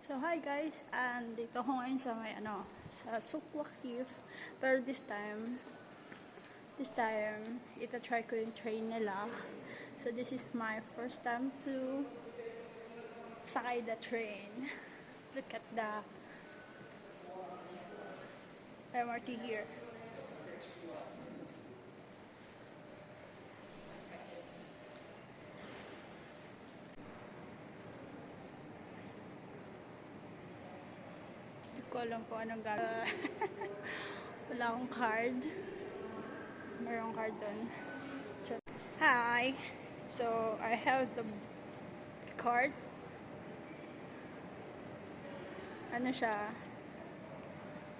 So hi guys, and dito ako ngayon sa may sa Sukwakif. Pero this time ita-try ko yung train nila. So this is my first time to sakay the train. Look at the MRT here. Hindi ko alam kung anong gagawin. Wala akong card. Mayroong card doon. Hi! So, I have the card. Ano siya?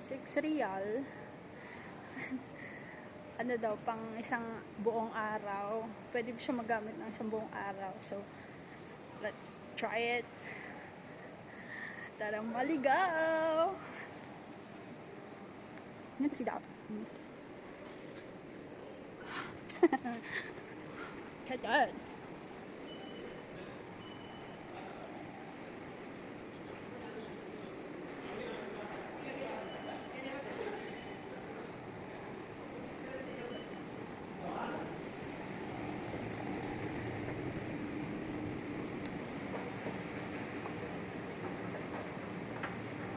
6 real. Ano daw, pang isang buong araw. Pwede siya magamit ng isang buong araw. So, let's try it. Tara maligaw! Ano si Dap? Kadan!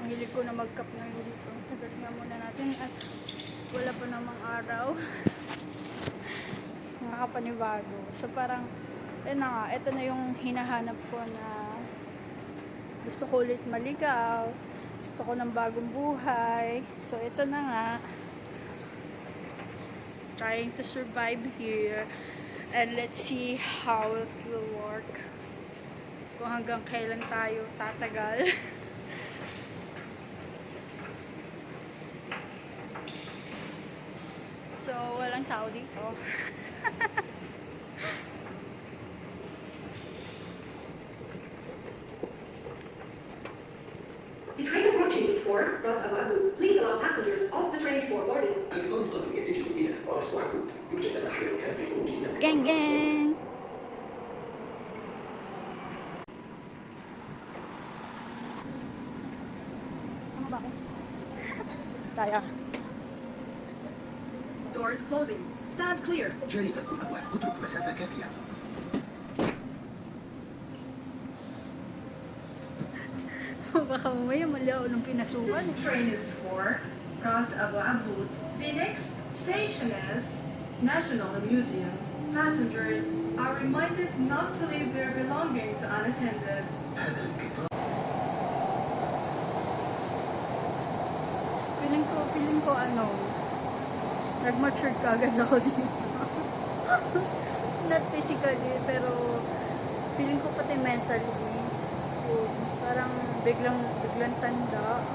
Ang hilig ko na mag-cup ngayon dito. Tagal nga muna natin at wala pa namang araw. Nakakapanibago. So parang, na nga, ito na yung hinahanap ko na gusto ko ulit maligaw. Gusto ko ng bagong buhay. So ito na nga. Trying to survive here. And let's see how it will work. Kung hanggang kailan tayo tatagal. So, walang tao dito. The train approaching is for Ras Al Abu. Please allow passengers off the train for boarding. القطر يتجه إلى رأس العنقود. يوجد سماح للركاب بخروج من Gang gang! Ano ba ako? Tayo. Doors closing. Stand clear. جانب الأبواب. اترك مسافة كافية. Baka mamaya mali ako nung pinasukan. This train is for Ras Al Abu. The next station is National Museum. Passengers are reminded not to leave their belongings unattended. هذا القطار Feeling ko nag-mature kagad ako dito. Not physically, pero feeling ko pati mentally. Parang biglang tanda.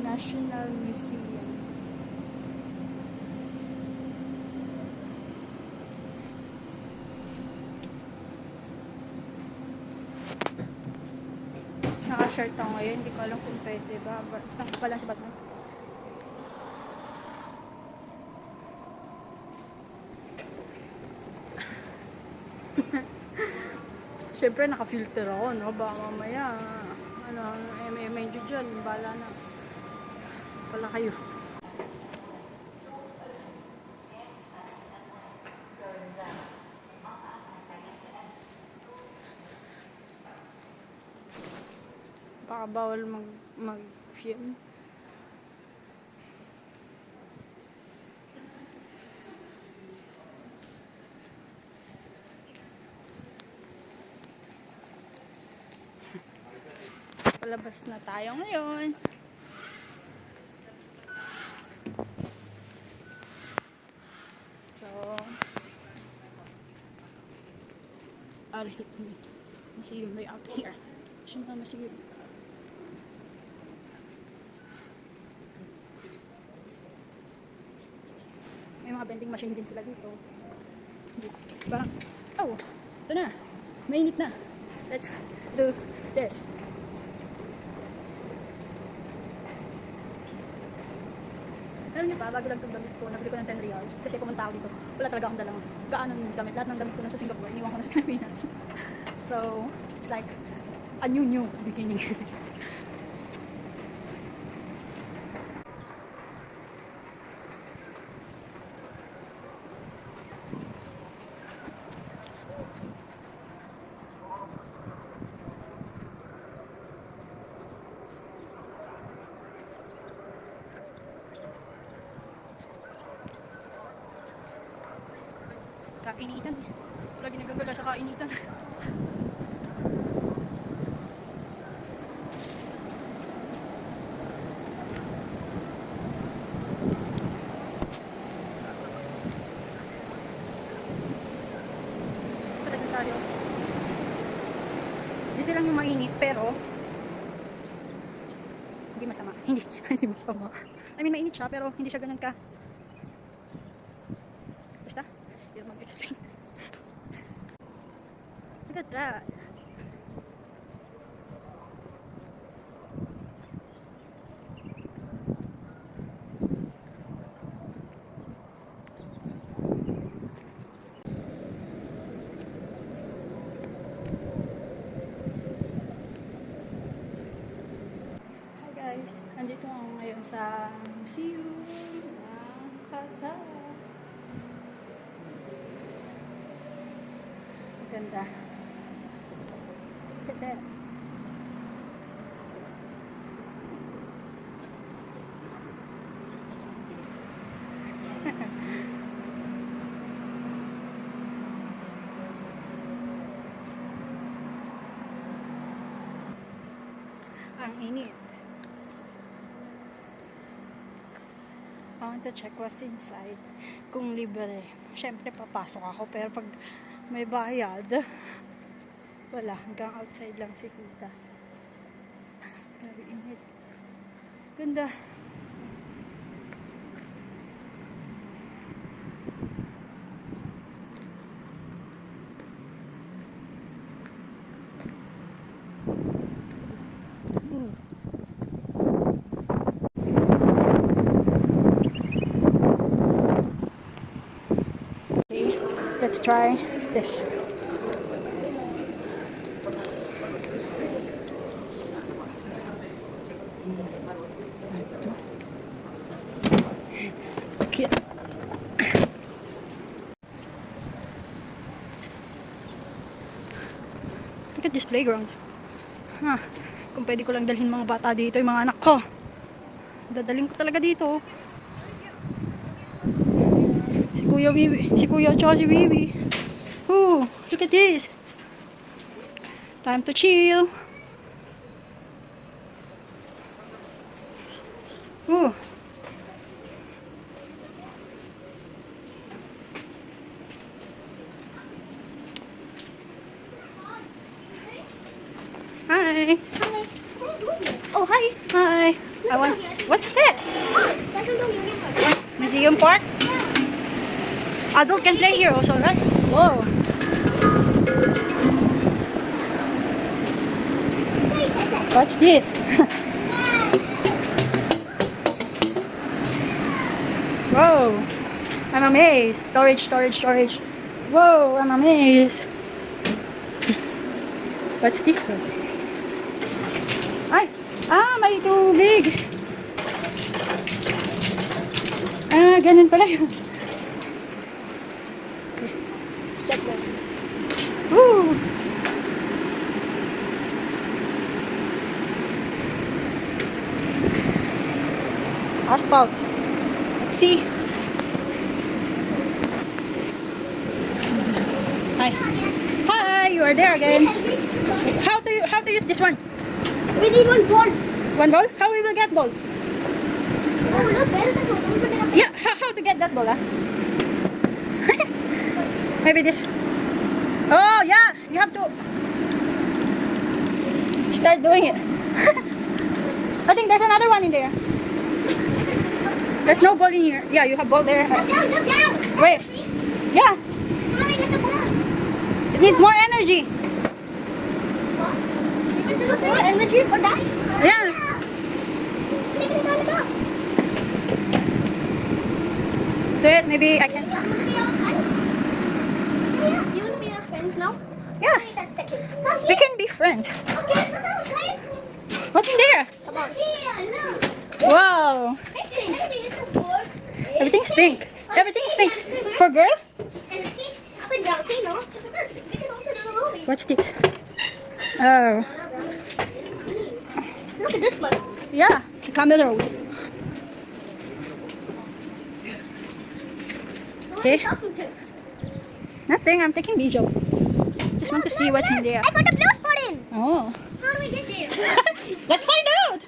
National Museum. Naka-shirt ako ngayon, hindi ko alam kung pwede ba. Basta ko pala si Batman. Siyempre, naka-filter ako, no? Baka mamaya, medyo dyan, bala na. Pala kayo. Baka bawal mag-film. Palabas na tayo ngayon. So, I'll hit me. See you way out here. Siyempre, masigil. May mga vending machine din sila dito. Parang, oh, ito na. Mainit na. Let's do this. Alam niyo ba, bago lang itong damit ko, nabili ko ng 10 reals. Kasi pumunta ako dito, wala talaga akong dalang gaanong damit. Lahat ng damit ko nasa Singapore, iniwan ko na sa Pilipinas. So, it's like a new beginning. Kainitan. Lagi nagagala sa kainitan. Palagan tayo. Dito lang yung mainit pero hindi masama. Hindi masama. I mean, mainit siya pero hindi siya ganun ka. Basta, hindi naman mag-explain. Look at that. Hi guys, andito ako ngayon sa museum ng Qatar. Ganda. Look at that. Ang init. I want to check what's inside. Kung libre. Siyempre papasok ako pero pag may bayad, wala, hanggang outside lang si kita. Grabe init. Ganda. Init. Okay, let's try this. Cute. Look at this playground. Kung pwede ko lang dalhin mga bata dito, yung mga anak ko. Dadalhin ko talaga dito. Si Kuya Bibi, si Kuya at si Bibi. Ooh, look at this. Time to chill. Ooh. Hi. Oh, hi. Hi. I want. What's that? That's a little movie park. Museum park? Adult can play here also, right? Whoa. What's this? Whoa. I'm amazed. Storage. Whoa, I'm amazed. What's this for? Ay! May tubig! Ganun pala yun. Okay. Set that. Woo! Asphalt. Let's see. Hi. Hi, you are there again. How to use this one? We need one ball. One ball? How we will get ball? Oh, look, there is a soap. Yeah, how to get that ball, Maybe this. Oh, yeah, you have to start doing it. I think there's another one in there. There's no ball in here. Yeah, you have ball there. Look down. Wait. Yeah, How do we get the balls? it needs more energy. What? We have to look for energy for that? Yeah. Make it on the top. to it. Maybe I can. You want to be outside? Yeah. You want to be our friends now? Yeah, Okay, that's second. Come we here. can be friends. Okay, look out, guys. What's in there? Look here, look. Wow, Everything is so cool. everything's pink. Everything's pink. For girl? And the teeth up and down. See, no? Look at this. We can also do the movie. What's this? Oh, Look at this one. yeah, it's a camel road. Who Okay. are you talking to? Nothing, I'm taking video. Just want to see what's in there. I got the blue spot in. Oh, How do we get there? let's find out.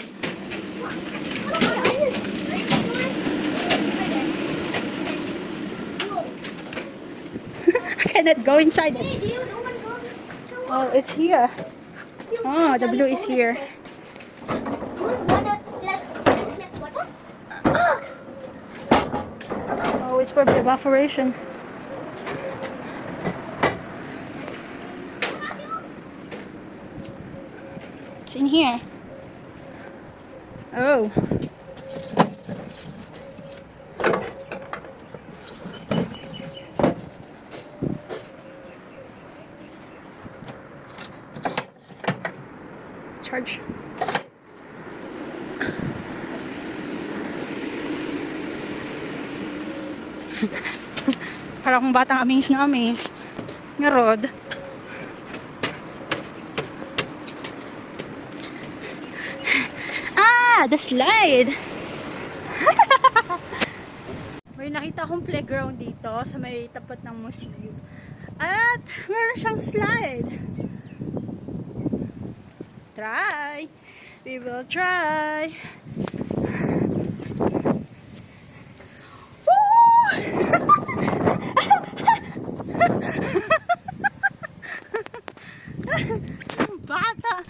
I cannot go inside it. Hey, do you know what goes? Oh, it's here. Oh, the blue is here. Water plus water. Oh, it's for evaporation. It's in here. Oh. Charge. Para akong batang amaze na amaze. Nga Rod. Ah, the slide. May nakita akong playground dito sa may tapat ng museum. At meron siyang slide. Try. We will try. Bata.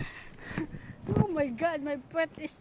Oh my god, my butt is